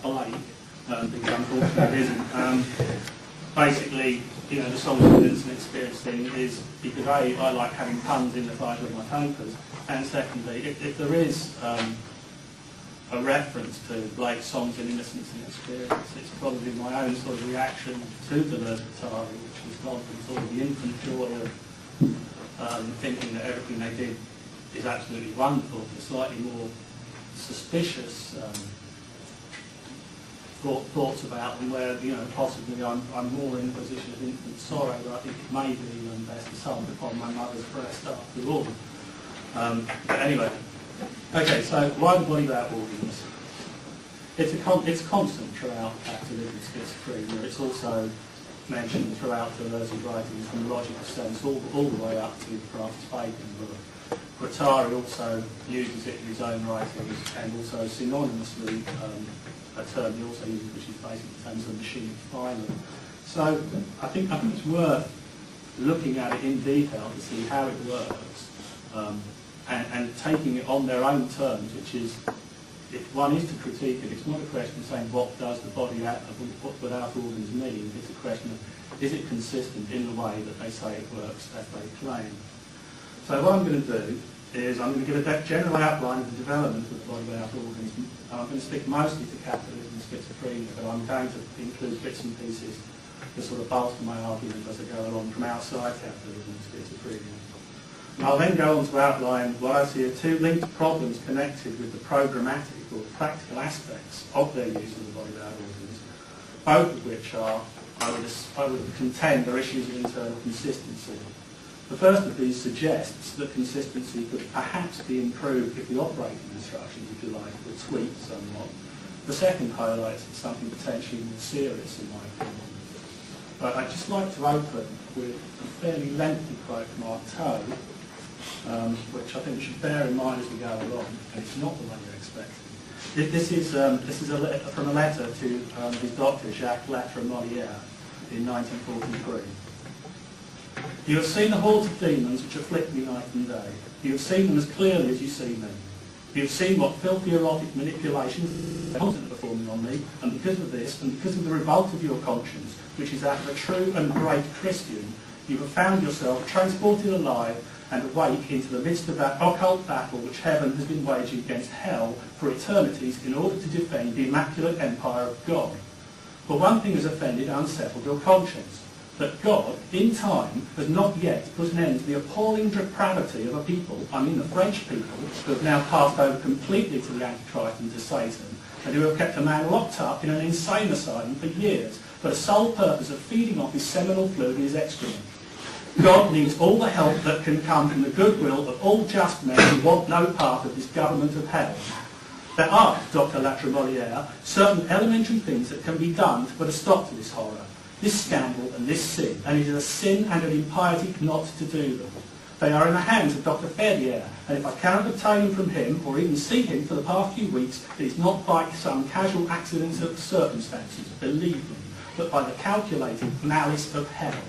polite, because unfortunately it isn't. Basically, you know, the song Immanence and Experience thing is because A, I like having puns in the title of my papers, and secondly, if there is a reference to Blake's songs in Innocence and Experience, it's probably my own sort of reaction to DeleuzeGuattari, which has gone from sort of the infant joy of thinking that everything they did is absolutely wonderful, to slightly more suspicious thoughts about them, where, you know, possibly I'm more in a position of infant sorrow, but I think it may be best to sum upon my mother's breast after all. But anyway, okay, so why the body without organs? It's constant throughout Capitalism and Schizophrenia. It's also mentioned throughout Deleuze's writings from the logical sense all the way up to Francis Bacon's book. Guattari also uses it in his own writings, and also synonymously a term he also uses, which is basically in terms of machine filing. So I think it's worth looking at it in detail to see how it works, and taking it on their own terms, which is, if one is to critique it, it's not a question of saying what does the body without organs mean, it's a question of is it consistent in the way that they say it works as they claim. So what I'm going to do is I'm going to give a general outline of the development of the body without organs. I'm going to stick mostly to Capitalism and Schizophrenia, but I'm going to include bits and pieces to sort of bolster my argument as I go along from outside Capitalism and Schizophrenia. And I'll then go on to outline what I see are two linked problems connected with the programmatic or practical aspects of their use of the body without organs, both of which are, I would contend, are issues of internal consistency. The first of these suggests that consistency could perhaps be improved if the operating instructions, if you like, were tweaked somewhat. The second highlights something potentially more serious, in my opinion. But I'd just like to open with a fairly lengthy quote from Artaud, which I think we should bear in mind as we go along, and it's not the one you're expecting. This is from a letter to his doctor, Jacques Molière, in 1943. You have seen the hordes of demons which afflict me night and day. You have seen them as clearly as you see me. You have seen what filthy erotic manipulations they're constantly performing on me, and because of this, and because of the revolt of your conscience, which is that of a true and great Christian, you have found yourself transported alive and awake into the midst of that occult battle which heaven has been waging against hell for eternities in order to defend the immaculate empire of God. But one thing has offended and unsettled your conscience, that God, in time, has not yet put an end to the appalling depravity of a people, I mean the French people, who have now passed over completely to the Antichrist and to Satan, and who have kept a man locked up in an insane asylum for years for the sole purpose of feeding off his seminal fluid and his excrement. God needs all the help that can come from the goodwill of all just men who want no part of this government of hell. There are, Dr. Molière, certain elementary things that can be done to put a stop to this horror, this scandal and this sin, and it is a sin and an impiety not to do them. They are in the hands of Dr. Ferrier, and if I cannot obtain them from him, or even see him for the past few weeks, it is not by some casual accident of circumstances, believe me, but by the calculated malice of hell.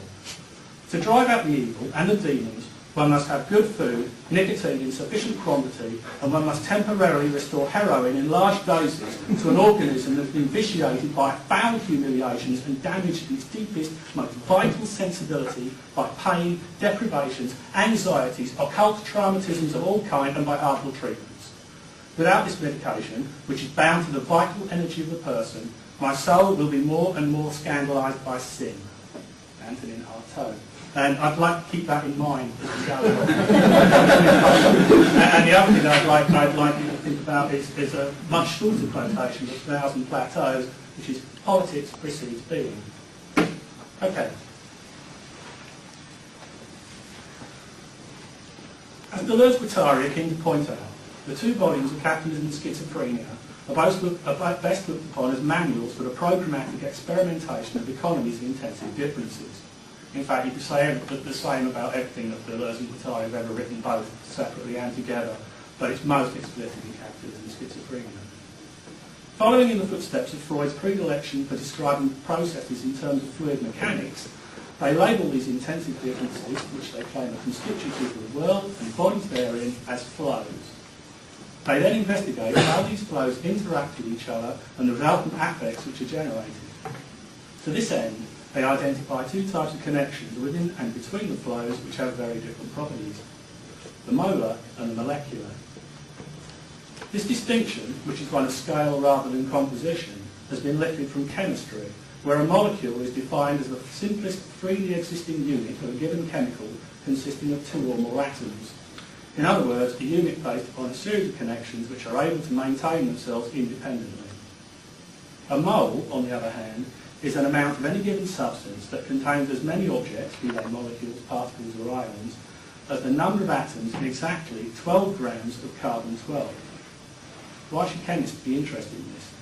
To drive out the evil and the demons, one must have good food, nicotine in sufficient quantity, and one must temporarily restore heroin in large doses to an organism that has been vitiated by foul humiliations and damaged in its deepest, most vital sensibility by pain, deprivations, anxieties, occult traumatisms of all kinds, and by harmful treatments. Without this medication, which is bound to the vital energy of the person, my soul will be more and more scandalised by sin. Antonin Artaud. And I'd like to keep that in mind as we go along. And the other thing I'd like you to think about is a much shorter quotation of 1,000 Plateaus, which is politics precedes being. Okay. As DeleuzeGuattari are keen to point out, the two volumes of Capitalism and Schizophrenia are best looked upon as manuals for the programmatic experimentation of economies of intensive differences. In fact, you could say the same about everything that Deleuze and Guattari have ever written, both separately and together, but it's most explicit in Capitalism and Schizophrenia. Following in the footsteps of Freud's predilection for describing processes in terms of fluid mechanics, they label these intensive differences, which they claim are constitutive of the world and bodies therein, as flows. They then investigate how these flows interact with each other and the resultant affects which are generated. To this end, they identify two types of connections within and between the flows which have very different properties: the molar and the molecular. This distinction, which is one of scale rather than composition, has been lifted from chemistry, where a molecule is defined as the simplest freely existing unit of a given chemical consisting of two or more atoms. In other words, a unit based upon a series of connections which are able to maintain themselves independently. A mole, on the other hand, is an amount of any given substance that contains as many objects, be they molecules, particles or ions, as the number of atoms in exactly 12 grams of carbon-12. Why should chemists be interested in this?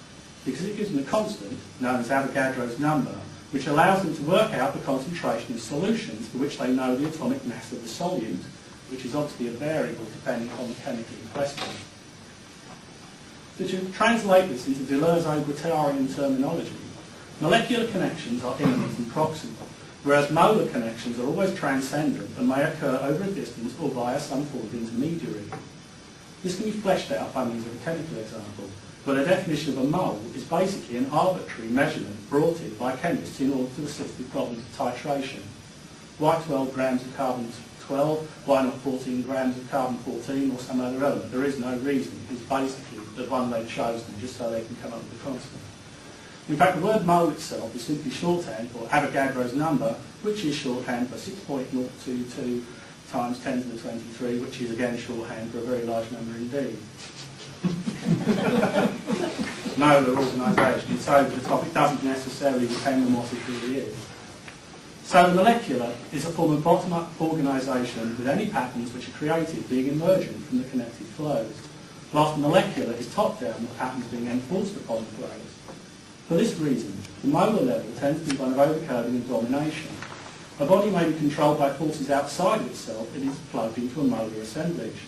Because it gives them a constant, known as Avogadro's number, which allows them to work out the concentration of solutions for which they know the atomic mass of the solute, which is obviously a variable depending on the chemical in question. So to translate this into DeleuzeGuattarian terminology, molecular connections are immanent and proximal, whereas molar connections are always transcendent and may occur over a distance or via some form of intermediary. This can be fleshed out by means of a chemical example, where the definition of a mole is basically an arbitrary measurement brought in by chemists in order to assist with problems of titration. Why 12 grams of carbon-12? Why not 14 grams of carbon-14 or some other element? There is no reason. It's basically the one they've chosen just so they can come up with a constant. In fact, the word mole itself is simply shorthand for Avogadro's number, which is shorthand for 6.022 times 10 to the 23, which is again shorthand for a very large number indeed. Molar organisation, so the topic doesn't necessarily depend on what it really is. So the molecular is a form of bottom-up organisation with any patterns which are created being emergent from the connected flows, whilst the molecular is top-down with patterns being enforced upon the flows. For this reason, the molar level tends to be one of overcoding and domination. A body may be controlled by forces outside of itself if it is plugged into a molar assemblage.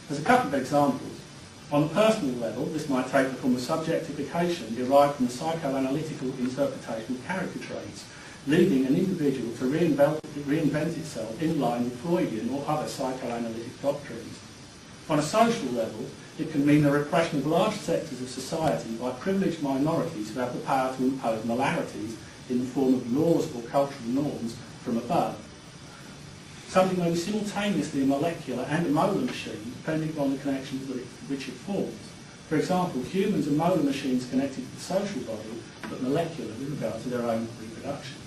There's a couple of examples. On a personal level, this might take the form of subjectification derived from the psychoanalytical interpretation of character traits, leading an individual to reinvent itself in line with Freudian or other psychoanalytic doctrines. On a social level, it can mean the repression of large sectors of society by privileged minorities who have the power to impose molarities in the form of laws or cultural norms from above. Something may be simultaneously a molecular and a molar machine, depending on the connections which it forms. For example, humans are molar machines connected to the social body, but molecular with regard to their own reproduction.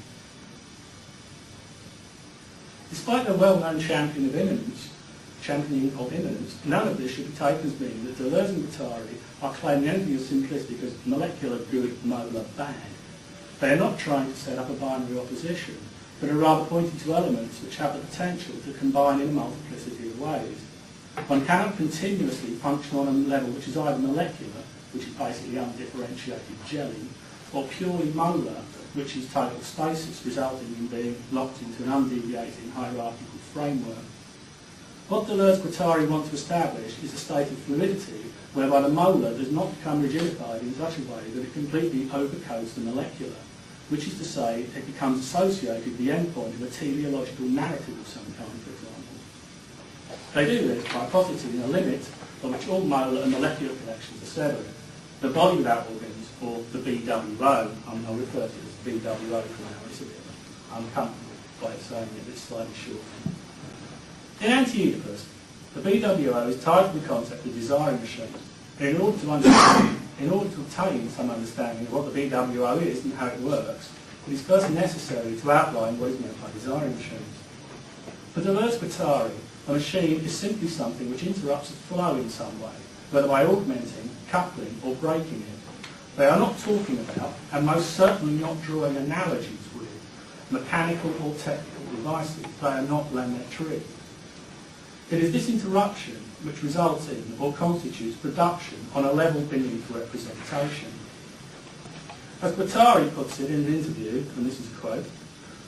Despite their well-known championing of immanence, none of this should be taken as meaning that Deleuze and Guattari are claiming anything as simplistic as molecular good, molar bad. They are not trying to set up a binary opposition, but are rather pointing to elements which have the potential to combine in a multiplicity of ways. One cannot continuously function on a level which is either molecular, which is basically undifferentiated jelly, or purely molar, which is total stasis, resulting in being locked into an undeviating hierarchical framework. What DeleuzeGuattari want to establish is a state of fluidity whereby the molar does not become rigidified in such a way that it completely overcoats the molecular, which is to say it becomes associated with the endpoint of a teleological narrative of some kind, for example. They do this by positing a limit on which all molar and molecular connections are severed. The body without organs, or the BWO, I'll refer to it as BWO for now, it's a bit uncomfortable by saying it, it's slightly short. In anti-interpretational, the BWO is tied to the concept of desiring machines. In order to obtain some understanding of what the BWO is and how it works, it is first necessary to outline what is meant by desiring machines. For DeleuzeGuattari, a machine is simply something which interrupts a flow in some way, whether by augmenting, coupling or breaking it. They are not talking about, and most certainly not drawing analogies with, mechanical or technical devices. They are not la mettrie. It is this interruption which results in or constitutes production on a level beneath representation. As Guattari puts it in an interview, and this is a quote,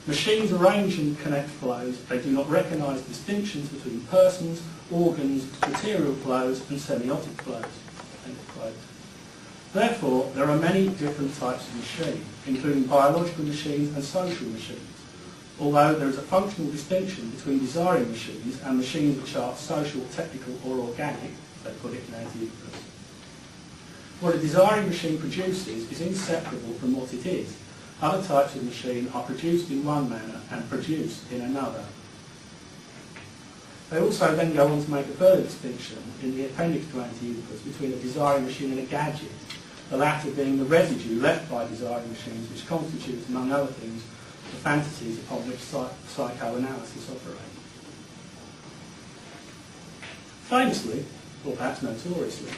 "Machines arrange and connect flows. They do not recognise distinctions between persons, organs, material flows and semiotic flows." End quote. Therefore, there are many different types of machine, including biological machines and social machines. Although there is a functional distinction between desiring machines and machines which are social, technical or organic, they put it in anti-Oedipus. What a desiring machine produces is inseparable from what it is. Other types of machine are produced in one manner and produced in another. They also then go on to make a further distinction in the appendix to anti-Oedipus between a desiring machine and a gadget, the latter being the residue left by desiring machines which constitutes, among other things, the fantasies upon which psychoanalysis operates. Famously, or perhaps notoriously,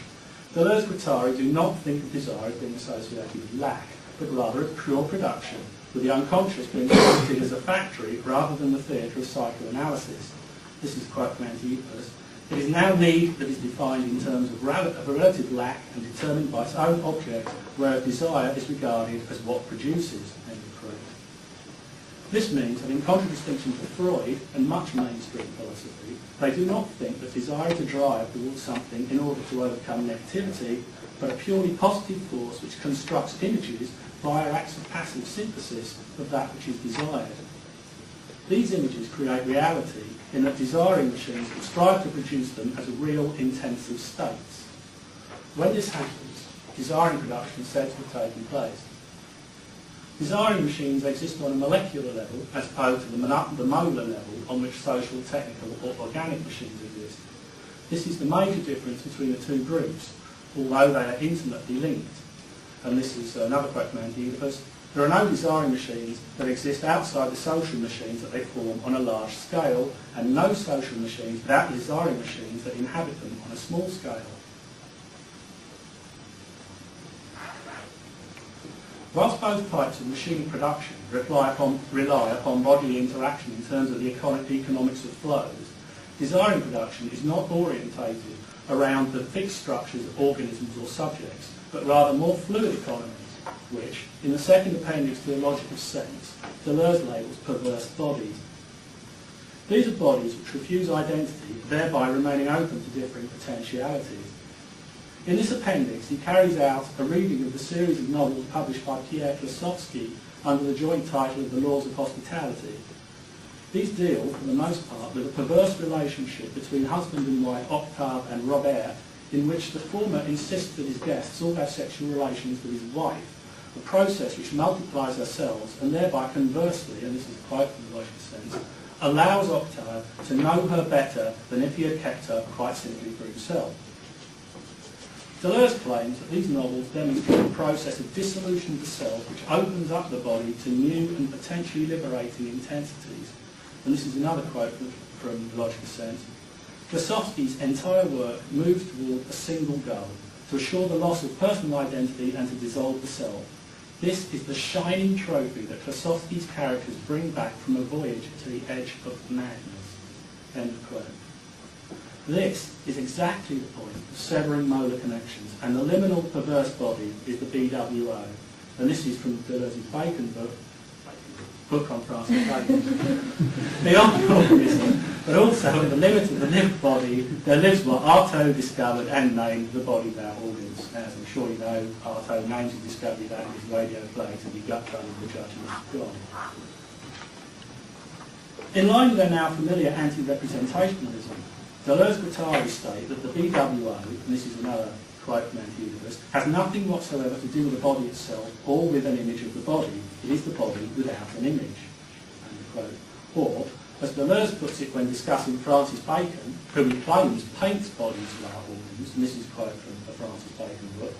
DeleuzeGuattari do not think of desire as being associated with lack, but rather as pure production, with the unconscious being treated as a factory rather than the theatre of psychoanalysis. This is a quote from anti-Oedipus. It is now need that is defined in terms of a relative lack and determined by its own object, whereas desire is regarded as what produces. End of quote. This means that in contradistinction to Freud and much mainstream philosophy, they do not think that desire is a drive towards something in order to overcome negativity, but a purely positive force which constructs images via acts of passive synthesis of that which is desired. These images create reality in that desiring machines will strive to produce them as real intensive states. When this happens, desiring production is said to have taken place. Desiring machines exist on a molecular level as opposed to the molar level on which social, technical or organic machines exist. This is the major difference between the two groups, although they are intimately linked. And this is another quote from anti-Oedipus. There are no desiring machines that exist outside the social machines that they form on a large scale, and no social machines without desiring machines that inhabit them on a small scale. Whilst both types of machine production rely upon bodily interaction in terms of the economics of flows, desiring production is not orientated around the fixed structures of organisms or subjects, but rather more fluid economies, which, in the second appendix to a logical sense, Deleuze labels perverse bodies. These are bodies which refuse identity, thereby remaining open to differing potentialities. In this appendix, he carries out a reading of the series of novels published by Pierre Klossowski under the joint title of The Laws of Hospitality. These deal, for the most part, with a perverse relationship between husband and wife Octave and Robert, in which the former insists that his guests all have sexual relations with his wife, a process which multiplies ourselves and thereby conversely, and this is a quote from the logical sense, allows Octave to know her better than if he had kept her quite simply for himself. Deleuze claims that these novels demonstrate a process of dissolution of the self which opens up the body to new and potentially liberating intensities. And this is another quote from the logical sense. Klossowski's entire work moves toward a single goal, to assure the loss of personal identity and to dissolve the self. This is the shining trophy that Klossowski's characters bring back from a voyage to the edge of madness. End of quote. This is exactly the point of severing molar connections, and the liminal perverse body is the BWO. And this is from Deleuze's Bacon book on Francis Bacon. Beyond organism, but also in the limit of the lived body, there lives what Artaud discovered and named the body without organs. As I'm sure you know, Artaud names the discovery that in his radio play to be gut gun of the judgment of God. In line with their now familiar anti-representationalism, DeleuzeGuattari state that the BWO, and this is another quote from anti-Oedipus, has nothing whatsoever to do with the body itself or with an image of the body. It is the body without an image. End of quote. Or, as Deleuze puts it when discussing Francis Bacon, whom he claims paints bodies without organs, and this is a quote from a Francis Bacon book,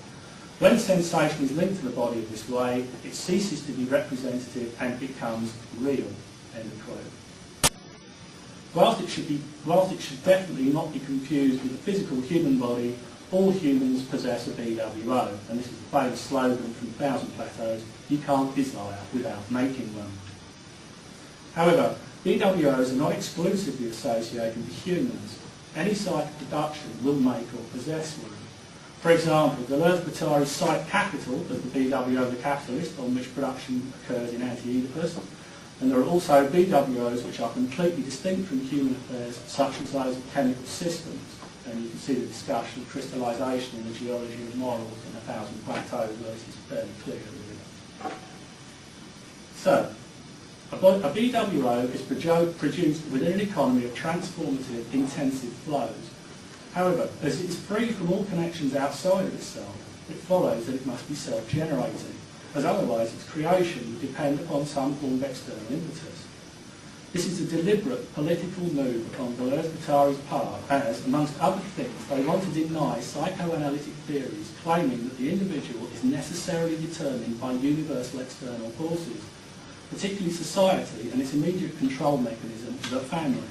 when sensation is linked to the body in this way, it ceases to be representative and becomes real. End of quote. Whilst it should definitely not be confused with the physical human body, all humans possess a BWO, and this is the famous slogan from Thousand Plateaus, you can't desire without making one. However, BWOs are not exclusively associated with humans. Any psychic production will make or possess one. For example, DeleuzeGuattari cite Capital as the BWO of the capitalist, on which production occurs in anti-Oedipus. And there are also BWOs which are completely distinct from human affairs, such as those of chemical systems. And you can see the discussion of crystallization in the geology of morals and 1,000 Plateaus, where this is fairly clear. So, a BWO is produced within an economy of transformative, intensive flows. However, as it is free from all connections outside of itself, it follows that it must be self-generating, as otherwise its creation would depend upon some form of external impetus. This is a deliberate political move upon DeleuzeGuattari's part as, amongst other things, they want to deny psychoanalytic theories claiming that the individual is necessarily determined by universal external forces, particularly society and its immediate control mechanism, the family.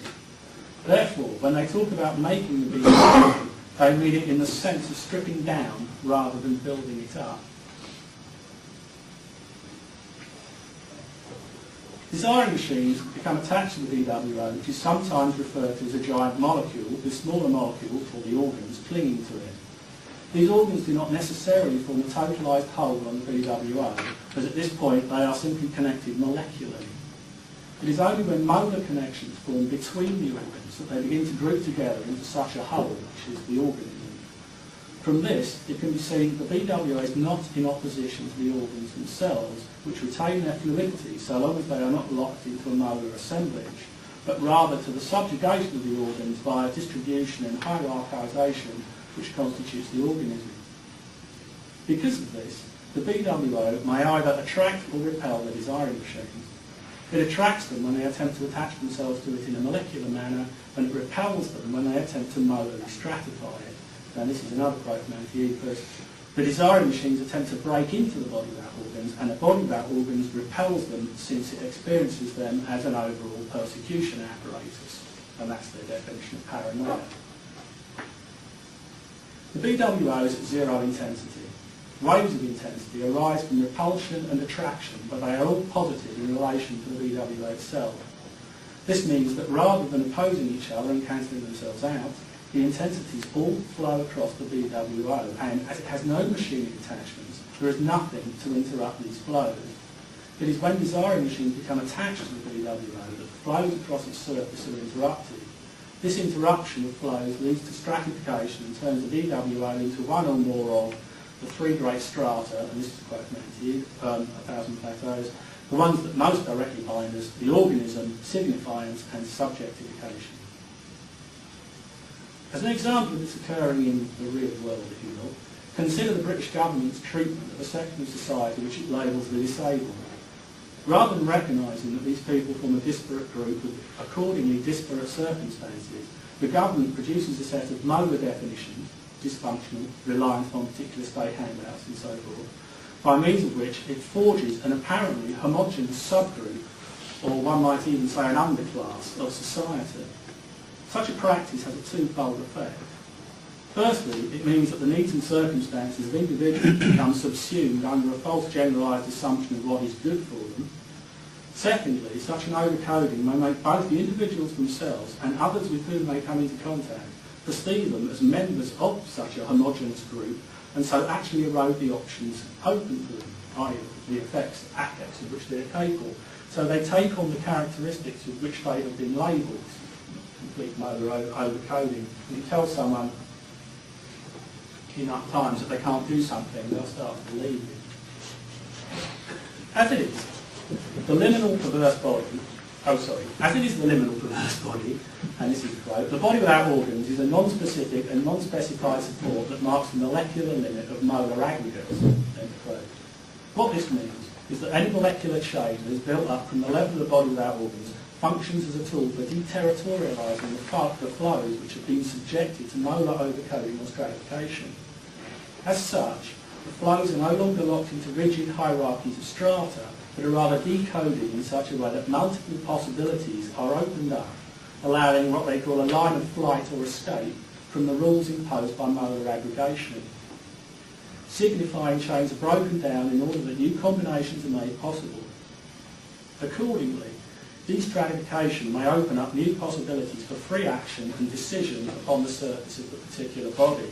Therefore, when they talk about making the being, they mean it in the sense of stripping down rather than building it up. Desiring machines become attached to the BWO, which is sometimes referred to as a giant molecule, with smaller molecules, or the organs, clinging to it. These organs do not necessarily form a totalised whole on the BWO, as at this point they are simply connected molecularly. It is only when molar connections form between the organs that they begin to group together into such a whole, which is the organism. From this, it can be seen that the BWO is not in opposition to the organs themselves, which retain their fluidity so long as they are not locked into a molar assemblage, but rather to the subjugation of the organs via distribution and hierarchisation, which constitutes the organism. Because of this, the BWO may either attract or repel the desiring machines. It attracts them when they attempt to attach themselves to it in a molecular manner, and it repels them when they attempt to molarly stratify it. And this is another quote from anti-interpretational. The desiring machines attempt to break into the body without organs, and the body without organs repels them since it experiences them as an overall persecution apparatus. And that's their definition of paranoia. The BWO is at zero intensity. Waves of intensity arise from repulsion and attraction, but they are all positive in relation to the BWO itself. This means that rather than opposing each other and cancelling themselves out, the intensities all flow across the BWO, and as it has no machining attachments, there is nothing to interrupt these flows. It is when desiring machines become attached to the BWO that the flows across its surface are interrupted. This interruption of flows leads to stratification and turns the BWO into one or more of the three great strata, and this is a quote from 1,000 Plateaus, the ones that most directly bind us, the organism, signifiance, and subjectification. As an example of this occurring in the real world, if you will, consider the British government's treatment of a section of society which it labels the disabled. Rather than recognising that these people form a disparate group with accordingly disparate circumstances, the government produces a set of molar definitions, dysfunctional, reliant on particular state handouts and so forth, by means of which it forges an apparently homogeneous subgroup, or one might even say an underclass, of society. Such a practice has a twofold effect. Firstly, it means that the needs and circumstances of individuals become subsumed under a false generalised assumption of what is good for them. Secondly, such an overcoding may make both the individuals themselves and others with whom they come into contact perceive them as members of such a homogeneous group, and so actually erode the options open to them, i.e. the effects, affects of which they're capable. So they take on the characteristics with which they have been labelled. Complete molar overcoding. When you tell someone enough times that they can't do something, they'll start to believe you. As it is, the liminal perverse body, as it is the liminal perverse body, and this is a quote, the body without organs is a non-specific and non-specified support that marks the molecular limit of molar aggregates, end quote. What this means is that any molecular chain that is built up from the level of the body without organs functions as a tool for deterritorialising the flows which have been subjected to molar overcoding or stratification. As such, the flows are no longer locked into rigid hierarchies of strata, but are rather decoded in such a way that multiple possibilities are opened up, allowing what they call a line of flight or escape from the rules imposed by molar aggregation. Signifying chains are broken down in order that new combinations are made possible. Accordingly, destratification may open up new possibilities for free action and decision upon the surface of the particular body.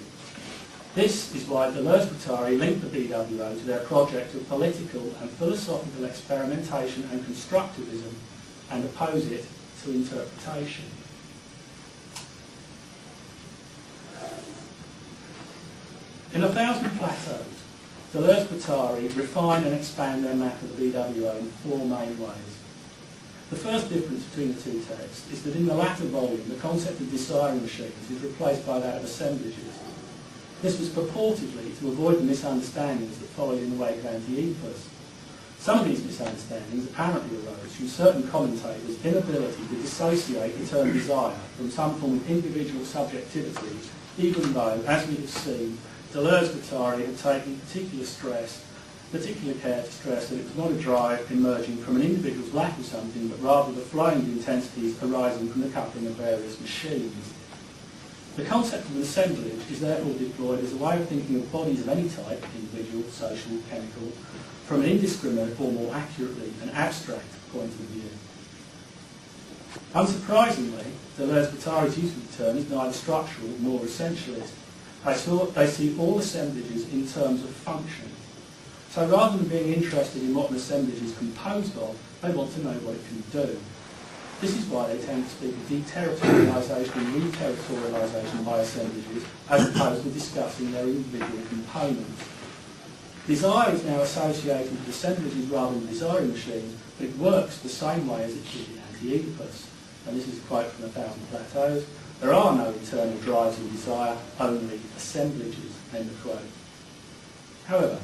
This is why DeleuzeGuattari linked the BWO to their project of political and philosophical experimentation and constructivism, and oppose it to interpretation. In 1,000 Plateaus, DeleuzeGuattari refine and expand their map of the BWO in four main ways. The first difference between the two texts is that in the latter volume, the concept of desiring machines is replaced by that of assemblages. This was purportedly to avoid the misunderstandings that followed in the wake of anti-Oedipus. Some of these misunderstandings apparently arose from certain commentators' inability to dissociate the term desire from some form of individual subjectivity, even though, as we have seen, DeleuzeGuattari had taken particular care to stress that it was not a drive emerging from an individual's lack of something, but rather the flowing of intensities arising from the coupling of various machines. The concept of an assemblage is therefore deployed as a way of thinking of bodies of any type, individual, social, chemical, from an indiscriminate or more accurately an abstract point of view. Unsurprisingly, DeleuzeGuattari's use of the term is neither structural nor essentialist. They see all assemblages in terms of function. So rather than being interested in what an assemblage is composed of, they want to know what it can do. This is why they tend to speak of deterritorialisation and reterritorialisation by assemblages, as opposed to discussing their individual components. Desire is now associated with assemblages rather than desiring machines, but it works the same way as it did in anti-Oedipus. And this is a quote from 1,000 Plateaus. There are no internal drives in desire, only assemblages, end of quote. However,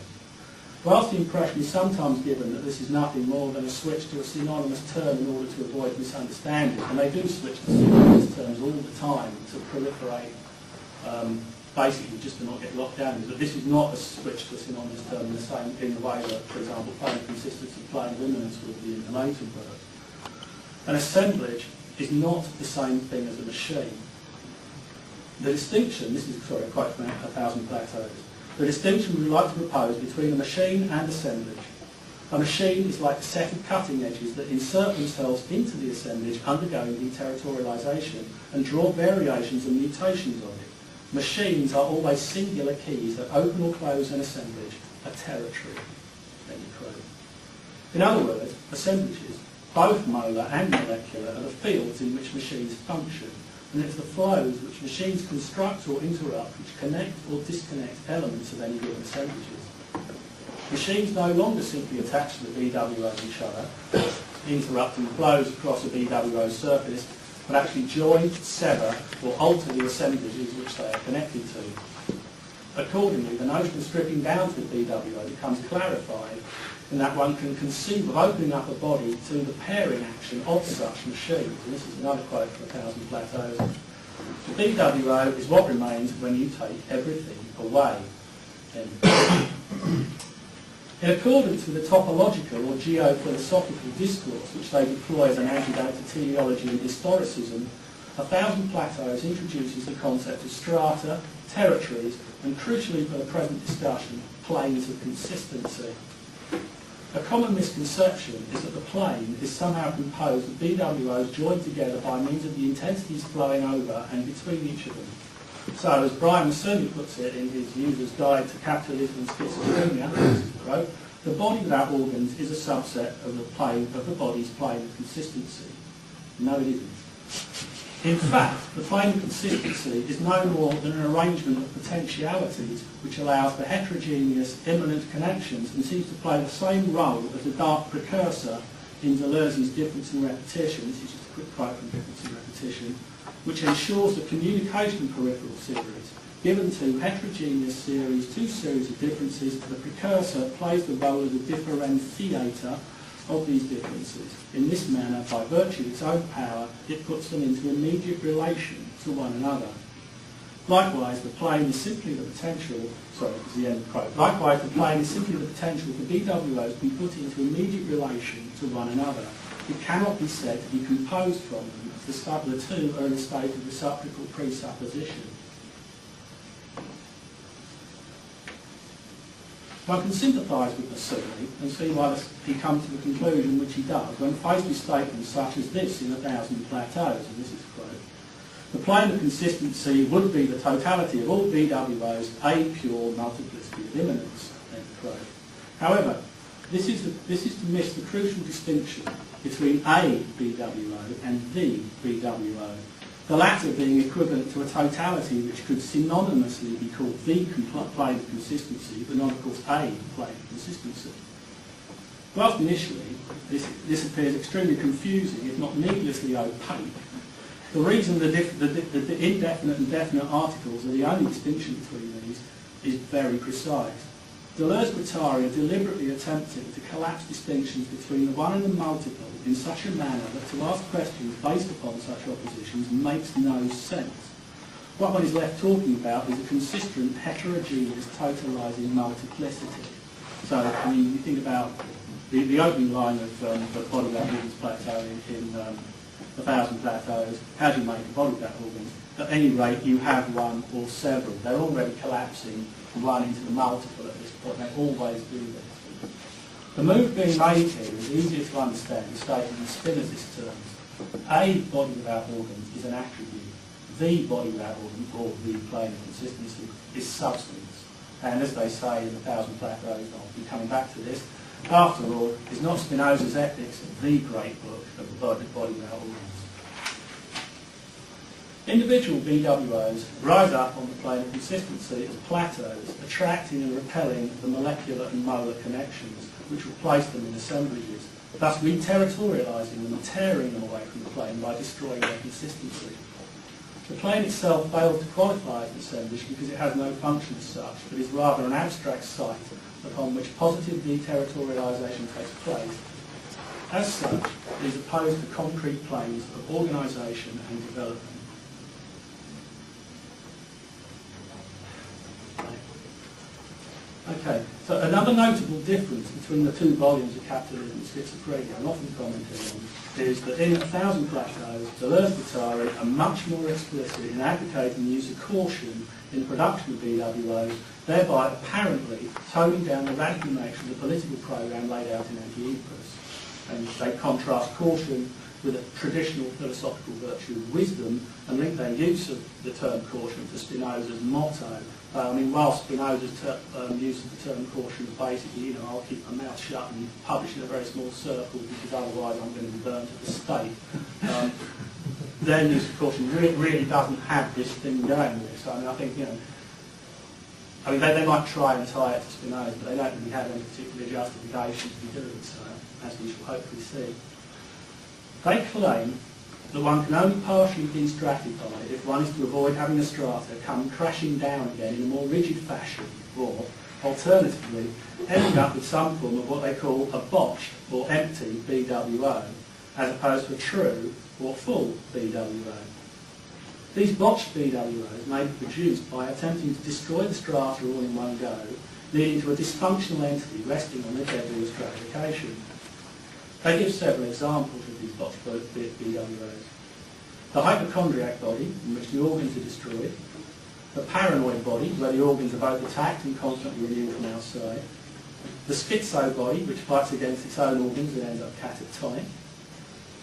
whilst the impression is sometimes given that this is nothing more than a switch to a synonymous term in order to avoid misunderstanding, and they do switch to synonymous terms all the time to proliferate, basically just to not get locked down, is that this is not a switch to a synonymous term in the way that, for example, plain consistency, plain immanence would be in the later work. An assemblage is not the same thing as a machine. The distinction, this is a quote from 1,000 Plateaus, the distinction we would like to propose between a machine and assemblage. A machine is like a set of cutting edges that insert themselves into the assemblage undergoing deterritorialisation and draw variations and mutations of it. Machines are always singular keys that open or close an assemblage, a territory. End quote. In other words, assemblages, both molar and molecular, are the fields in which machines function, and it's the flows which machines construct or interrupt which connect or disconnect elements of any given assemblages. Machines no longer simply attach to the BWO of each other, interrupting flows across a BWO surface, but actually join, sever, or alter the assemblages which they are connected to. Accordingly, the notion of stripping down to the BWO becomes clarified in that one can conceive of opening up a body to the pairing action of such machines. And this is another quote from 1,000 Plateaus. The BWO is what remains when you take everything away. In accordance with the topological or geophilosophical discourse which they deploy as an antidote to teleology and historicism, 1,000 Plateaus introduces the concept of strata, territories, and crucially for the present discussion, planes of consistency. A common misconception is that the plane is somehow composed of BWOs joined together by means of the intensities flowing over and between each of them. So, as Brian Massoni puts it in his User's Guide to Capitalism and Schizophrenia, the body without organs is a subset of the body's plane of consistency. No, it isn't. In fact, the plane of consistency is no more than an arrangement of potentialities which allows for heterogeneous, immanent connections and seems to play the same role as the dark precursor in Deleuze's Difference and Repetition. This is just a quick quote from Difference and Repetition, which ensures the communication peripheral series. Given to heterogeneous series, two series of differences, the precursor plays the role of the differentiator of these differences. In this manner, by virtue of its own power, it puts them into immediate relation to one another. Likewise, the plane is simply the potential, this is the end quote. Likewise, the plane is simply the potential for BWOs to be put into immediate relation to one another. It cannot be said to be composed from them, as the two are in a state of reciprocal presupposition. One can sympathise with Massoni and see why he comes to the conclusion which he does when faced with statements such as this in 1,000 Plateaus, and this is a quote. The plane of consistency would be the totality of all BWOs, a pure multiplicity of immanence, end quote. However, this is to miss the crucial distinction between a BWO and the BWO, the latter being equivalent to a totality which could synonymously be called the plane of consistency, but not, of course, a plane of consistency. Whilst initially this appears extremely confusing, if not needlessly opaque, the reason the indefinite and definite articles are the only distinction between these is very precise. DeleuzeGuattari are deliberately attempting to collapse distinctions between the one and the multiple in such a manner that to ask questions based upon such oppositions makes no sense. What one is left talking about is a consistent, heterogeneous, totalising multiplicity. So, I mean, you think about the opening line of the body without organs plateau in 1,000 Plateaus. How do you make a body without organs? At any rate, you have one or several. They're already collapsing from one into the multiple at this point. They always do this. The move being made here is easier to understand, stated in Spinozist terms. A body without organs is an attribute. The body without organs, or the plane of consistency, is substance. And as they say in 1,000 Plateaus, I'll be coming back to this, after all, is not Spinoza's Ethics the great book of the body without organs? Individual BWOs rise up on the plane of consistency as plateaus, attracting and repelling the molecular and molar connections, which will place them in assemblages, thus re-territorialising them and tearing them away from the plane by destroying their consistency. The plane itself fails to qualify as an assemblage because it has no function as such, but is rather an abstract site upon which positive deterritorialisation takes place. As such, it is opposed to concrete planes of organisation and development. Okay, so another notable difference between the two volumes of Capitalism and Schizophrenia, I'm often commenting on, is that in 1,000 Plateaus, DeleuzeGuattari are much more explicit in advocating the use of caution in the production of BWOs, thereby apparently toning down the radical nature of the political programme laid out in anti-interpretational. And they contrast caution with a traditional philosophical virtue of wisdom and link their use of the term caution to Spinoza's motto. I mean, while Spinoza's use of the term caution is basically, I'll keep my mouth shut and publish in a very small circle because otherwise I'm going to be burnt at the stake. Their use of caution really doesn't have this thing going with it. So I mean, I think, they might try and tie it to Spinoza, but they don't really have any particular justification to be doing so, as we shall hopefully see. They claim that one can only partially de-stratify if one is to avoid having a strata come crashing down again in a more rigid fashion, or, alternatively, ending up with some form of what they call a botched or empty BWO, as opposed to a true or full BWO. These botched BWOs may be produced by attempting to destroy the strata all in one go, leading to a dysfunctional entity resting on the debris of stratification. They give several examples of these botched BWOs. The hypochondriac body, in which the organs are destroyed. The paranoid body, where the organs are both attacked and constantly renewed from outside. The schizo body, which fights against its own organs and ends up catatonic.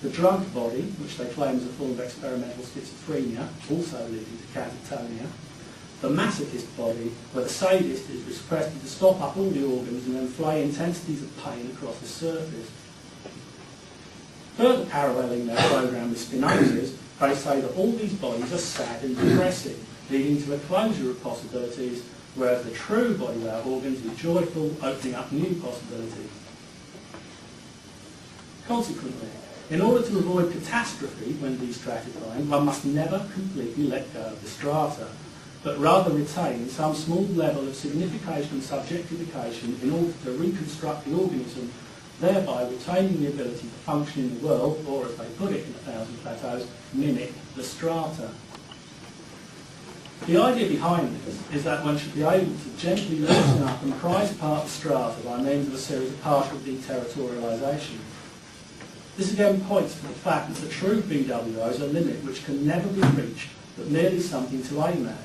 The drunk body, which they claim is a form of experimental schizophrenia, also leading to catatonia. The masochist body, where the sadist is requested to stop up all the organs and then flay intensities of pain across the surface. Further paralleling their programme with Spinoza's, they say that all these bodies are sad and depressing, leading to a closure of possibilities, whereas the true body without organs is joyful, opening up new possibilities. Consequently, in order to avoid catastrophe when destratifying, one must never completely let go of the strata, but rather retain some small level of signification and subjectification in order to reconstruct the organism, thereby retaining the ability to function in the world, or as they put it in 1,000 Plateaus, mimic the strata. The idea behind this is that one should be able to gently loosen up and prise apart the strata by means of a series of partial deterritorialisation. This again points to the fact that the true BWO is a limit which can never be reached, but merely something to aim at,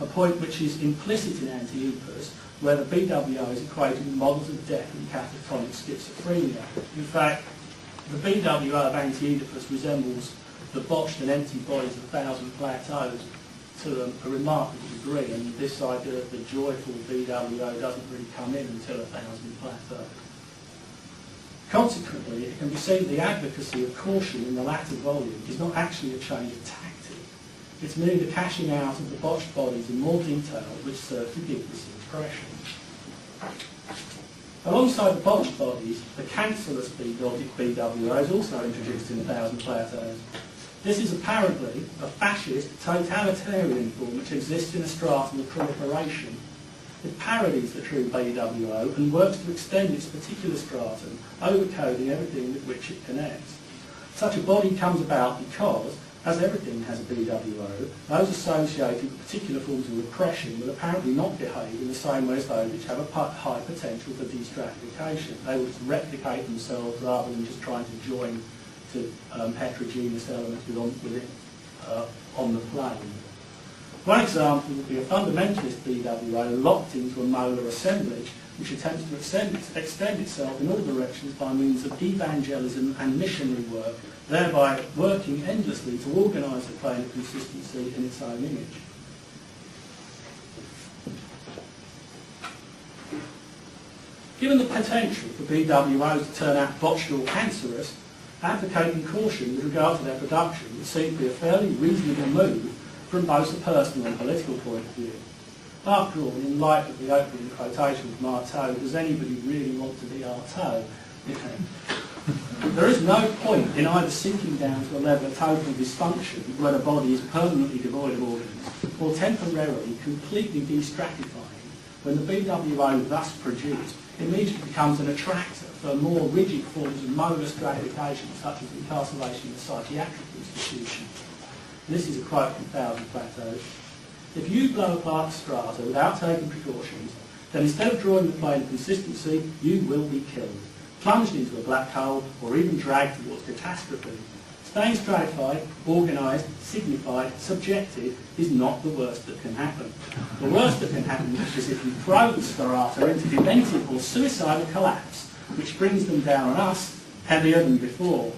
a point which is implicit in anti-Oedipus, where the BWO is equated with models of death and catatonic schizophrenia. In fact, the BWO of anti-Oedipus resembles the botched and empty bodies of 1,000 Plateaus to a remarkable degree, and this idea of the joyful BWO doesn't really come in until 1,000 Plateaus. Consequently, it can be seen the advocacy of caution in the latter volume is not actually a change of tactic. It's merely the cashing out of the botched bodies in more detail which serve to give this impression. Alongside the bodily bodies, the cancellous BWO is also introduced in 1000 Platos. This is apparently a fascist, totalitarian form which exists in a stratum of proliferation. It parodies the true BWO and works to extend its particular stratum, overcoding everything with which it connects. Such a body comes about because, as everything has a BWO, those associated with particular forms of repression will apparently not behave in the same way as those which have a high potential for destratification. They will just replicate themselves rather than just trying to join to heterogeneous elements on the plane. One example would be a fundamentalist BWO locked into a molar assemblage which attempts to extend itself in all directions by means of evangelism and missionary work, thereby working endlessly to organise the plane of consistency in its own image. Given the potential for BWOs to turn out botched or cancerous, advocating caution with regard to their production would seem to be a fairly reasonable move from both a personal and political point of view. After all, in light of the opening quotation of Marteau, does anybody really want to be Artaud? There is no point in either sinking down to a level of total dysfunction where the body is permanently devoid of organs, or temporarily completely destratifying when the BWO thus produced immediately becomes an attractor for more rigid forms of molar stratification, such as incarceration in a psychiatric institution. And this is a quote from 1000 Platos. If you blow apart strata without taking precautions, then instead of drawing the plane of consistency, you will be killed, plunged into a black hole, or even dragged towards catastrophe. Staying stratified, organised, signified, subjective is not the worst that can happen. The worst that can happen is if you throw the strata into demented or suicidal collapse, which brings them down on us heavier than before.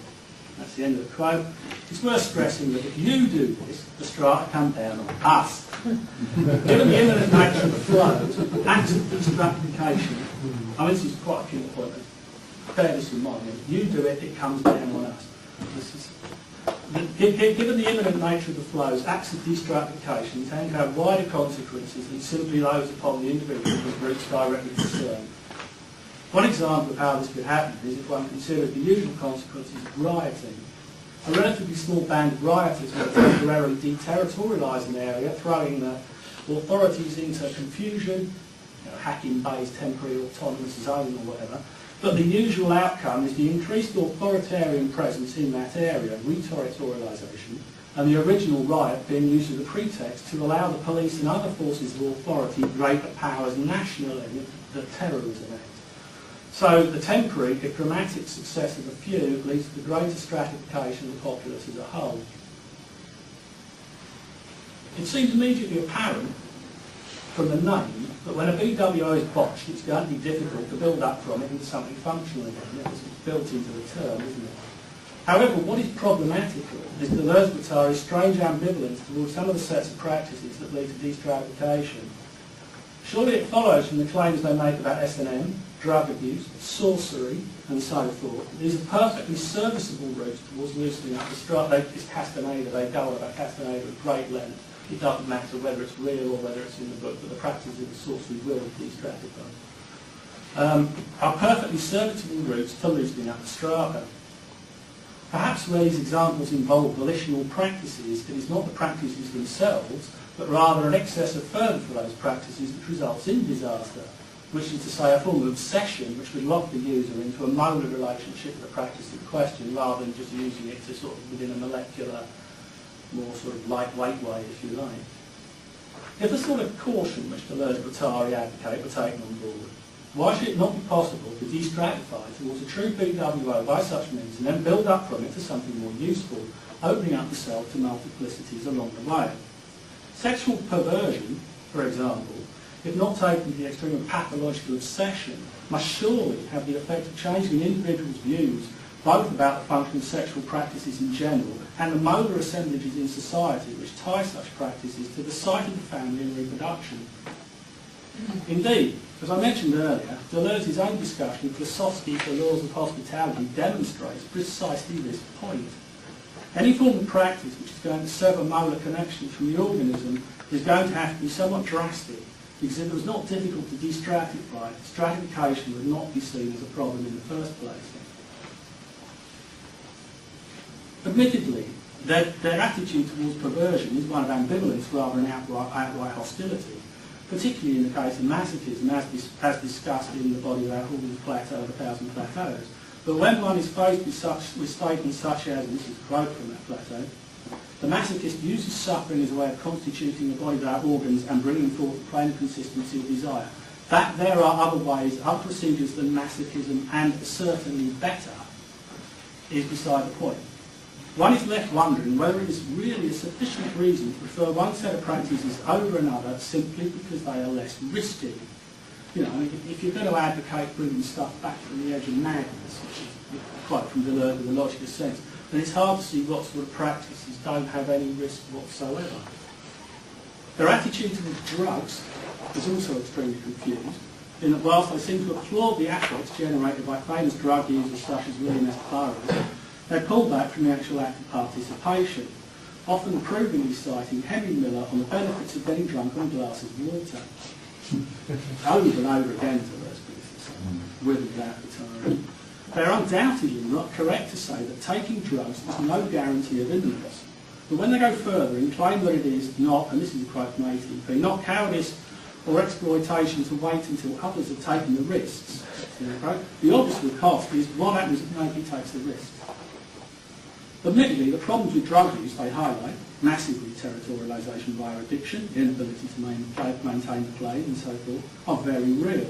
That's the end of the quote. It's worth stressing that if you do this, the strata come down on us. Given the imminent nature of the flows, acts of destratification, I mean this is quite a key point, bear this in mind, if you do it, it comes down on us. Given the imminent nature of the flows, acts of destratification tend to have wider consequences than simply those upon the individual whose groups directly concerned. One example of how this could happen is if one considers the usual consequences of rioting. A relatively small band of rioters will temporarily deterritorialise an area, throwing the authorities into confusion, hacking Bay's temporary autonomous zone or whatever, but the usual outcome is the increased authoritarian presence in that area, reterritorialisation, and the original riot being used as a pretext to allow the police and other forces of authority greater powers nationally, the terrorism act. So the temporary, if dramatic success of the few leads to the greater stratification of the populace as a whole. It seems immediately apparent from the name that when a BWO is botched, it's going to be difficult to build up from it into something functional again. It's built into the term, isn't it? However, what is problematical is DeleuzeGuattari's strange ambivalence towards some of the sets of practices that lead to destratification. Surely it follows from the claims they make about S&M, drug abuse, sorcery, and so forth. These are perfectly serviceable routes towards loosening up the strata. It's Castaneda, they go on about Castaneda at great length. It doesn't matter whether it's real or whether it's in the book, but the practices of the sorcery will destratify. Are perfectly serviceable routes to loosening up the strata. Perhaps where these examples involve volitional practices, it is not the practices themselves, but rather an excess of fervour for those practices which results in disaster, which is to say a form of obsession which would lock the user into a molar relationship with the practice in question rather than just using it to sort of within a molecular, more sort of lightweight way, if you like. If the sort of caution which DeleuzeGuattari advocate were taken on board, why should it not be possible to destratify towards a true BWO by such means and then build up from it to something more useful, opening up the self to multiplicities along the way? Sexual perversion, for example, if not taken to the extreme of pathological obsession, must surely have the effect of changing the individual's views both about the function of sexual practices in general and the molar assemblages in society which tie such practices to the site of the family and reproduction. Indeed, as I mentioned earlier, Deleuze's own discussion of Philosophy's The Laws of Hospitality demonstrates precisely this point. Any form of practice which is going to sever molar connections from the organism is going to have to be somewhat drastic because if it was not difficult to de-stratify, stratification would not be seen as a problem in the first place. Admittedly, their attitude towards perversion is one of ambivalence rather than outright hostility, particularly in the case of masochism, as discussed in the Body Without Organs Plateau of 1,000 Plateaus. But when one is faced with statements such as, and this is a quote from that plateau, the masochist uses suffering as a way of constituting a body without organs and bringing forth a plain consistency of desire. That there are other ways, other procedures than masochism, and certainly better, is beside the point. One is left wondering whether it is really a sufficient reason to prefer one set of practices over another simply because they are less risky. You know, if you're going to advocate bringing stuff back from the edge of madness, which is quite from Deleuze with the logic of sense, then it's hard to see what sort of practices don't have any risk whatsoever. Their attitude towards drugs is also extremely confused, in that whilst they seem to applaud the affects generated by famous drug users such as William S. Burroughs, they pull back from the actual act of participation, often approvingly citing Henry Miller on the benefits of getting drunk on a glass of water. Over and over again to those pieces, with and without Guattari. They are undoubtedly not correct to say that taking drugs is no guarantee of immanence. But when they go further and claim that it is not, and this is a quote from ATP, not cowardice or exploitation to wait until others have taken the risks, the obvious riposte is what happens if nobody takes the risk. Admittedly, the problems with drug use they highlight, massive reterritorialisation via addiction, inability to maintain the plane and so forth, are very real.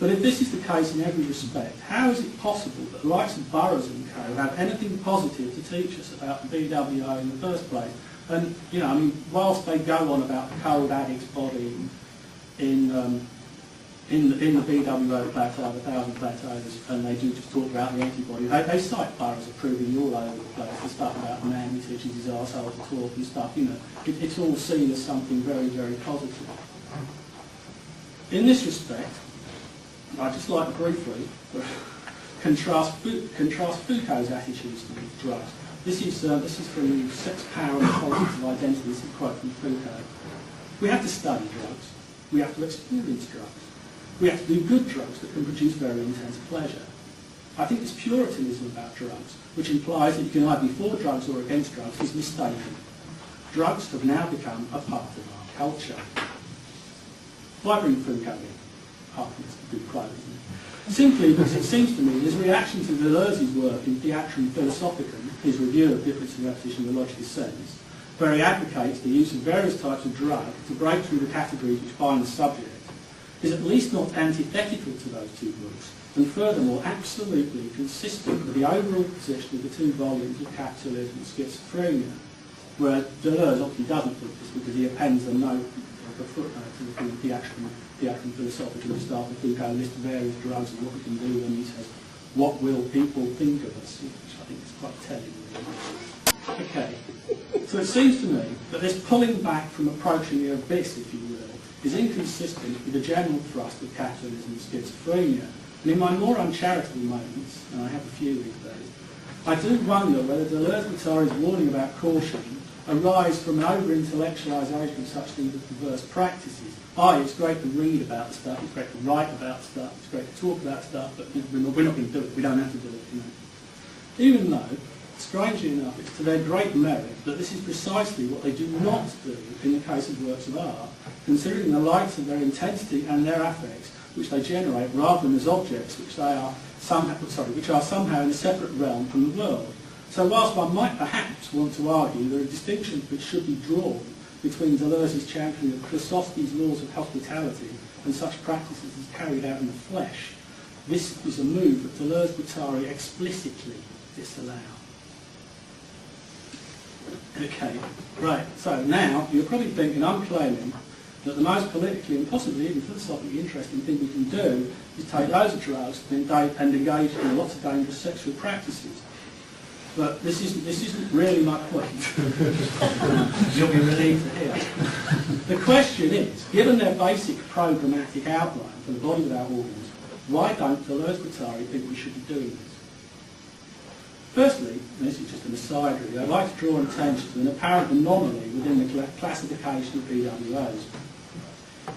But if this is the case in every respect, how is it possible that the likes of Burroughs and Co. have anything positive to teach us about the BWO in the first place? And, you know, I mean, whilst they go on about the cold addict's body in the BWO plateau, the 1,000 plateaus, and they do just talk about the antibody, they cite Burroughs approving all over the place, the stuff about the man who teaches his arsehole to talk and stuff, you know. It's all seen as something very, very positive. In this respect, I'd just like to briefly contrast Foucault's attitudes to drugs. This is from Sex, Power and Politics of Identity. This is a quote from Foucault. We have to study drugs. We have to experience drugs. We have to do good drugs that can produce very intense pleasure. I think this puritanism about drugs, which implies that you can either be for drugs or against drugs, is mistaken. Drugs have now become a part of our culture. Why bring Foucault in? I think it's a good quote, isn't it? Simply because it seems to me his reaction to Deleuze's work in Theatrum Philosophicum, his review of difference and repetition of the logic of sense, where he advocates the use of various types of drug to break through the categories which bind the subject, is at least not antithetical to those two books, and furthermore absolutely consistent with the overall position of the two volumes of Capitalism and Schizophrenia, where Deleuze obviously doesn't put this because he appends a note, like a footnote to the Theatrum Philosophicum, to start with Foucault list various drugs and what we can do, and he says, what will people think of us, which I think is quite telling. Okay, so it seems to me that this pulling back from approaching the abyss, if you will, is inconsistent with the general thrust of Capitalism and Schizophrenia. And in my more uncharitable moments, and I have a few these days, I do wonder whether DeleuzeGuattari's warning about caution arise from an over-intellectualisation of such things as perverse practices. It's great to read about the stuff, it's great to write about stuff, it's great to talk about stuff, but we're not going to do it, we don't have to do it. You know. Even though, strangely enough, it's to their great merit that this is precisely what they do not do in the case of works of art, considering the lights of their intensity and their affects, which they generate rather than as objects which are somehow in a separate realm from the world. So whilst one might perhaps want to argue there are distinctions which should be drawn between Deleuze's championing of Krasovsky's laws of hospitality and such practices as carried out in the flesh, this is a move that DeleuzeGuattari explicitly disallow. Okay, right, so now you're probably thinking I'm claiming that the most politically and possibly even philosophically interesting thing we can do is take loads of drugs and engage in lots of dangerous sexual practices. But this isn't really my point. You'll be relieved to hear. The question is, given their basic programmatic outline for the body without organs, why don't DeleuzeGuattari think we should be doing this? Firstly, and this is just an aside really, I'd like to draw attention to an apparent anomaly within the classification of BWOs.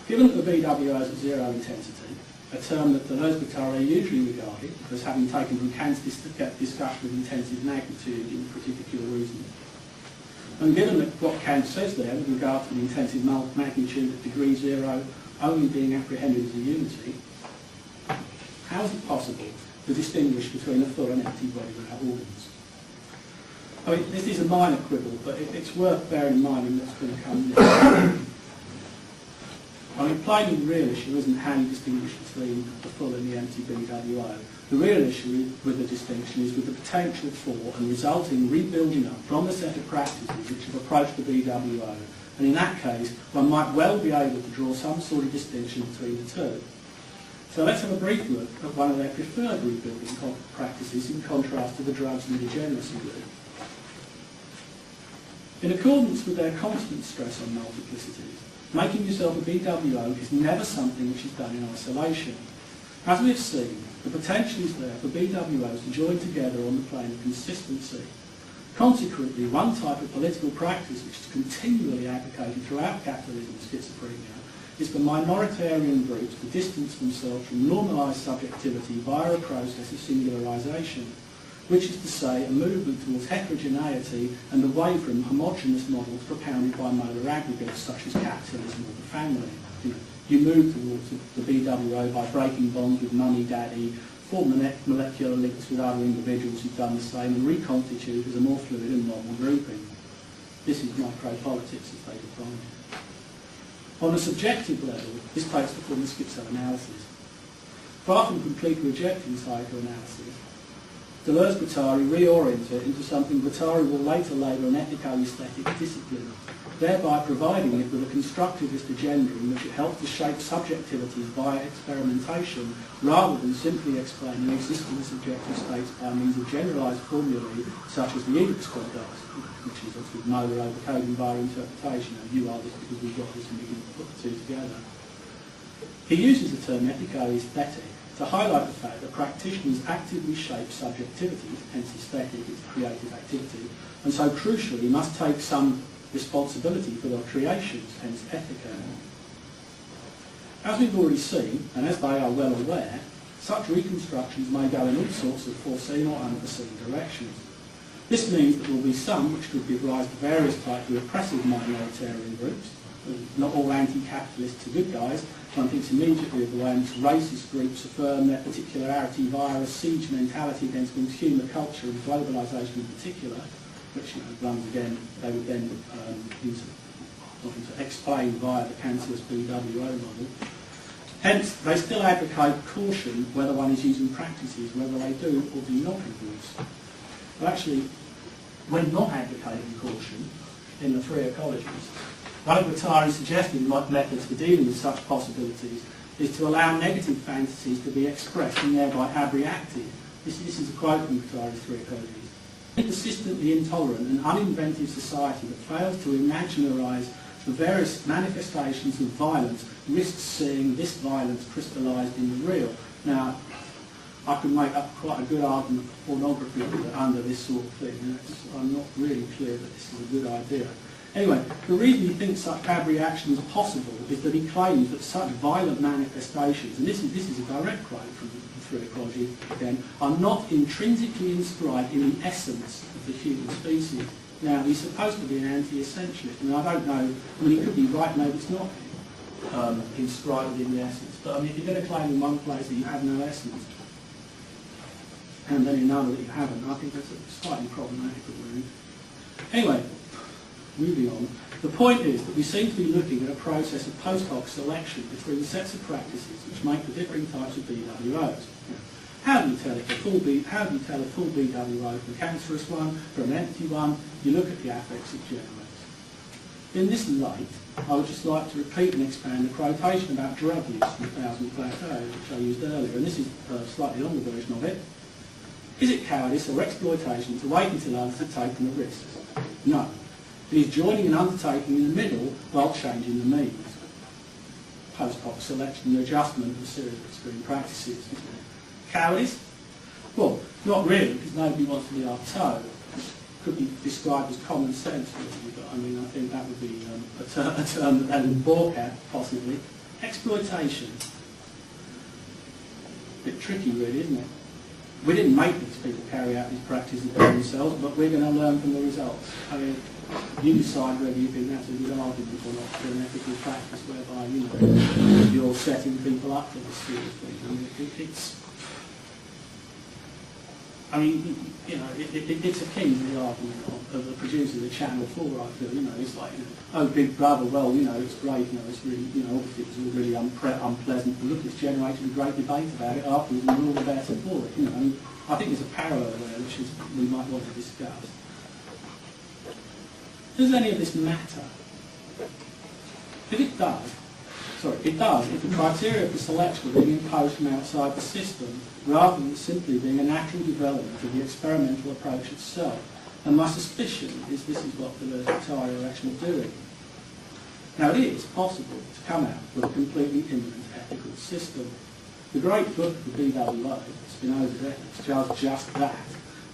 Given that the BWO is at zero intensity, a term that DeleuzeGuattari usually regarded as having taken from Kant's discussion of intensive magnitude in particular reasoning, and given that what Kant says there with regard to the intensive magnitude at degree zero only being apprehended as a unity, how is it possible to distinguish between a full and empty body without organs? I mean, this is a minor quibble, but it's worth bearing in mind in what's going to come next. I mean, plainly the real issue isn't how you distinguish between the full and the empty BWO. The real issue with the distinction is with the potential for and resulting rebuilding up from a set of practices which have approached the BWO, and in that case one might well be able to draw some sort of distinction between the two. So let's have a brief look at one of their preferred rebuilding practices in contrast to the drugs and degeneracy group. In accordance with their constant stress on multiplicities, making yourself a BWO is never something which is done in isolation. As we have seen, the potential is there for BWOs to join together on the plane of consistency. Consequently, one type of political practice which is continually advocated throughout capitalism and schizophrenia is for minoritarian groups to distance themselves from normalised subjectivity via a process of singularisation, which is to say a movement towards heterogeneity and away from homogeneous models propounded by molar aggregates such as capitalism or the family. You move towards the BWO by breaking bonds with mummy, daddy, form molecular links with other individuals who've done the same, and reconstitute as a more fluid and normal grouping. This is micropolitics as they define it. On a subjective level, this takes the form of schizoanalysis. Far from completely rejecting psychoanalysis, DeleuzeGuattari reorients it into something Guattari will later label an ethico-aesthetic discipline, thereby providing it with a constructivist agenda in which it helps to shape subjectivities via experimentation rather than simply explaining existing subjective states by means of generalised formulae such as the Oedipus complex, which is obviously molar overcoding via interpretation, and you are this because we've got this and we can put the two together. He uses the term ethico-aesthetic to highlight the fact that practitioners actively shape subjectivity, hence aesthetic, it's creative activity, and so crucially must take some responsibility for their creations, hence ethica. As we've already seen, and as they are well aware, such reconstructions may go in all sorts of foreseen or unforeseen directions. This means that there will be some which could give rise to various types of oppressive minoritarian groups. Not all anti-capitalists are good guys. One thinks immediately of the way in which racist groups affirm their particularity via a siege mentality against consumer culture and globalisation in particular, which runs again, they would then explain via the Kantian BWO model. Hence, they still advocate caution whether one is using practices, whether they do or do not endorse. But actually, when not advocating caution in the three ecologies, one of Guattari's suggested methods for dealing with such possibilities is to allow negative fantasies to be expressed and thereby abreacted. This is a quote from Guattari's three ecologies. A persistently intolerant and uninventive society that fails to imaginarise the various manifestations of violence risks seeing this violence crystallised in the real. Now, I could make up quite a good argument for pornography under this sort of thing. I'm not really clear that this is a good idea. Anyway, the reason he thinks such abreaction is possible is that he claims that such violent manifestations, and this is a direct quote from the three ecology again, are not intrinsically inscribed in the essence of the human species. Now, he's supposed to be an anti-essentialist, and I don't know, I mean, he could be right, maybe it's not inscribed in the essence, but I mean, if you're going to claim in one place that you have no essence, and then in another that you haven't, I think that's a slightly problematical route. Anyway, moving on, the point is that we seem to be looking at a process of post hoc selection between the sets of practices which make the differing types of BWOs. How do you tell a full BWO from a cancerous one, from an empty one? You look at the affects it generates. In this light, I would just like to repeat and expand the quotation about drug use from Thousand Plateau, which I used earlier, and this is a slightly longer version of it. Is it cowardice or exploitation to wait until others have taken the risks? No. It is joining an undertaking in the middle while changing the means. Post hoc selection and adjustment of a series of extreme practices. Cowardice? Well, not really, because nobody wants to be our toe. Could be described as common sense, really, but I mean, I think that would be a term that would balk at, possibly. Exploitation. A bit tricky really, isn't it? We didn't make these people carry out these practices by themselves, but we're going to learn from the results. I mean, you decide whether you think that's a good argument or not for an ethical practice whereby, you know, you're setting people up for this sort of thing. I mean, you know, it's akin to the argument of the producers of Channel 4, I feel, you know, it's like, oh, Big Brother, well, you know, it's great, you know, it's really, you know, obviously it's all really unpleasant, but look, it's generated a great debate about it afterwards, and we're all the better for it, you know. And I think there's a parallel there, which is we might want to discuss. Does any of this matter? If it does, it does if the criteria for selection are being imposed from outside the system, rather than simply being a natural development of the experimental approach itself. And my suspicion is this is what DeleuzeGuattari are actually doing. Now it is possible to come out with a completely immanent ethical system. The great book of the DWA, Spinoza's Ethics, does just that,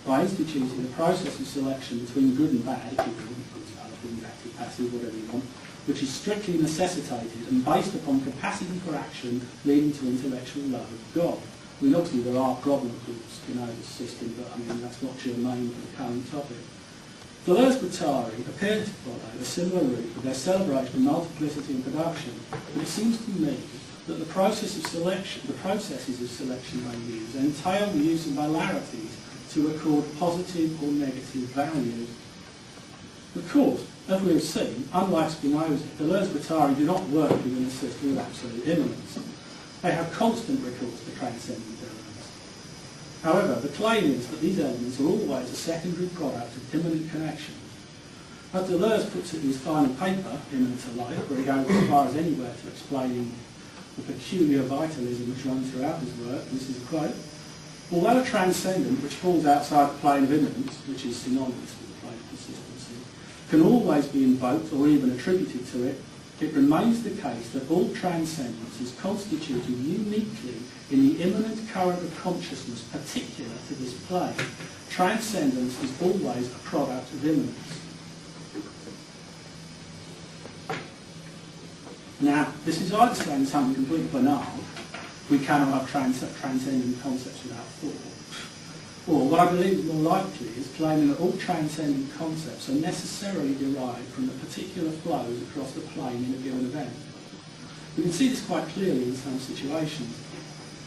by instituting a process of selection between good and bad, if you will, active, passive, whatever you want, which is strictly necessitated and based upon capacity for action leading to intellectual love of God. I mean, obviously there are problems with Spinoza's system, but I mean, that's not germane for the current topic. DeleuzeGuattari appear to follow a similar route with their celebration of multiplicity in production, but it seems to me that the processes of selection they use entail the use of polarities to record positive or negative values. Of course, as we have seen, unlike Spinoza, DeleuzeGuattari do not work within a system of absolute immanence. They have constant recourse to transcendent elements. However, the claim is that these elements are always a secondary product of immanent connections. As Deleuze puts it in his final paper, Immanence of Life, where he goes as far as anywhere to explaining the peculiar vitalism which runs throughout his work, and this is a quote, although a transcendent which falls outside the plane of immanence, which is synonymous with the plane of consistency, can always be invoked or even attributed to it, it remains the case that all transcendence is constituted uniquely in the immanent current of consciousness particular to this plane. Transcendence is always a product of immanence. Now, this is either saying something completely banal, we cannot have transcendent concepts without thought, or what I believe is more likely is claiming that all transcendent concepts are necessarily derived from the particular flows across the plane in a given event. We can see this quite clearly in some situations.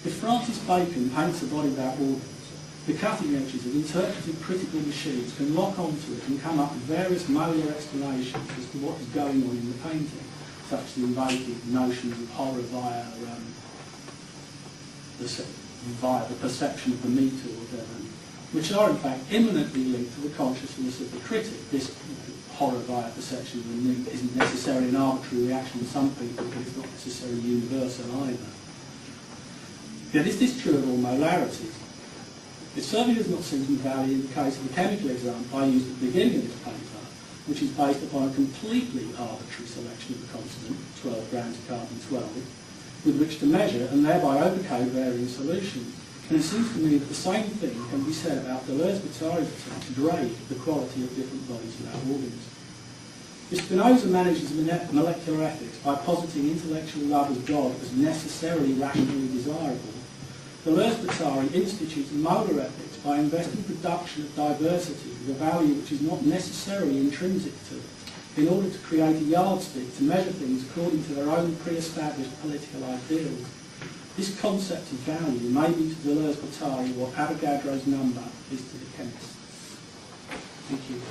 If Francis Bacon paints a body without organs, the cutting edges of interpretive critical machines can lock onto it and come up with various molar explanations as to what is going on in the painting, such as invoking notions of horror via the perception of the meter or whatever, which are in fact immanently linked to the consciousness of the critic. This horror via perception of the meter isn't necessarily an arbitrary reaction in some people, but it's not necessarily universal either. Yet is this true of all molarities? It certainly does not seem to be valid in the case of the chemical example I used at the beginning of this paper, which is based upon a completely arbitrary selection of the constant, 12 grams of carbon-12, with which to measure and thereby overcode varying solutions. And it seems to me that the same thing can be said about DeleuzeGuattari's attempt to grade the quality of different bodies without organs. If Spinoza manages molecular ethics by positing intellectual love of God as necessarily rationally desirable, DeleuzeGuattari institutes molar ethics by investing production of diversity with a value which is not necessarily intrinsic to it, in order to create a yardstick to measure things according to their own pre-established political ideals. This concept of value may be to DeleuzeGuattari what Avogadro's number is to the chemists. Thank you.